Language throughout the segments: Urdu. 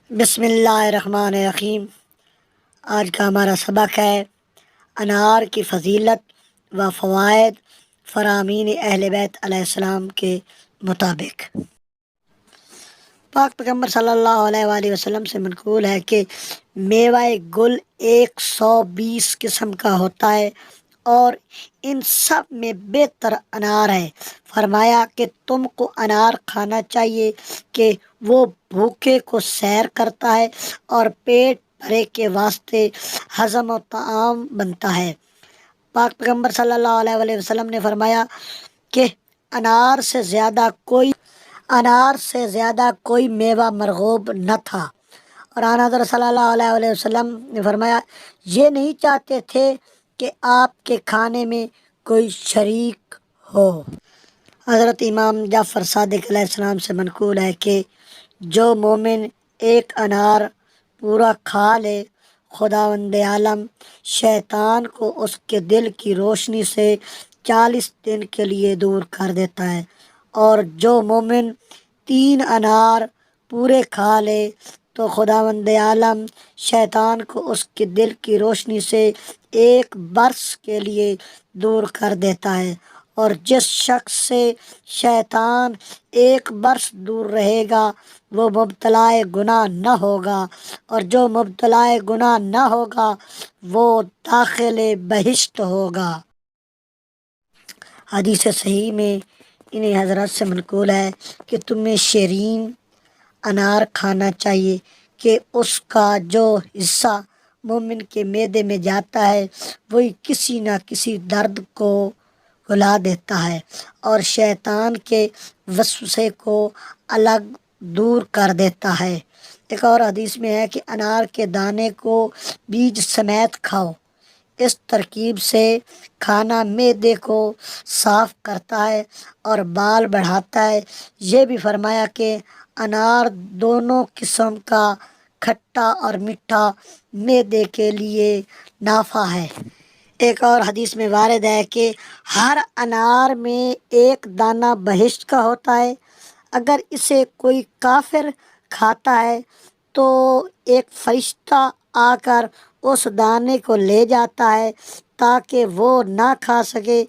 بسم اللہ الرحمن الرحیم۔ آج کا ہمارا سبق ہے انار کی فضیلت و فوائد فرامین اہل بیت علیہ السلام کے مطابق۔ پاک پیغمبر صلی اللہ علیہ وآلہ وسلم سے منقول ہے کہ میوہ گل 120 قسم کا ہوتا ہے اور ان سب میں بہتر انار ہے۔ فرمایا کہ تم کو انار کھانا چاہیے کہ وہ بھوکے کو سیر کرتا ہے اور پیٹ بھرے کے واسطے ہضم و طعام بنتا ہے۔ پاک پیغمبر صلی اللہ علیہ وآلہ وسلم نے فرمایا کہ انار سے زیادہ کوئی میوہ مرغوب نہ تھا، اور آن حضرت صلی اللہ علیہ وآلہ وسلم نے فرمایا یہ نہیں چاہتے تھے کہ آپ کے کھانے میں کوئی شریک ہو۔ حضرت امام جعفر صادق علیہ السلام سے منقول ہے کہ جو مومن ایک انار پورا کھا لے، خداوند عالم شیطان کو اس کے دل کی روشنی سے 40 دن کے لیے دور کر دیتا ہے، اور جو مومن 3 انار پورے کھا لے تو خداوند عالم شیطان کو اس کے دل کی روشنی سے 1 برس کے لیے دور کر دیتا ہے، اور جس شخص سے شیطان 1 برس دور رہے گا وہ مبتلا گناہ نہ ہوگا، اور جو مبتلا گناہ نہ ہوگا وہ داخل بہشت ہوگا۔ حدیث صحیح میں انہیں حضرات سے منقول ہے کہ تمہیں شیرین انار کھانا چاہیے کہ اس کا جو حصہ مومن کے معدے میں جاتا ہے وہی کسی نہ کسی درد کو بھلا دیتا ہے اور شیطان کے وسوسے کو الگ دور کر دیتا ہے۔ ایک اور حدیث میں ہے کہ انار کے دانے کو بیج سمیت کھاؤ، اس ترکیب سے کھانا معدے کو صاف کرتا ہے اور بال بڑھاتا ہے۔ یہ بھی فرمایا کہ انار دونوں قسم کا کھٹا اور میٹھا معدے کے لیے نافع ہے۔ ایک اور حدیث میں وارد ہے کہ ہر انار میں 1 دانہ بہشت کا ہوتا ہے، اگر اسے کوئی کافر کھاتا ہے تو ایک فرشتہ آ کر اس دانے کو لے جاتا ہے تاکہ وہ نہ کھا سکے۔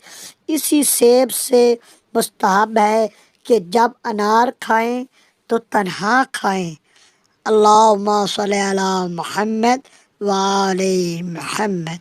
اسی سیب سے مستحب ہے کہ جب انار کھائیں تو تنہا کھائیں۔ اللہم صلی علی محمد وآل محمد۔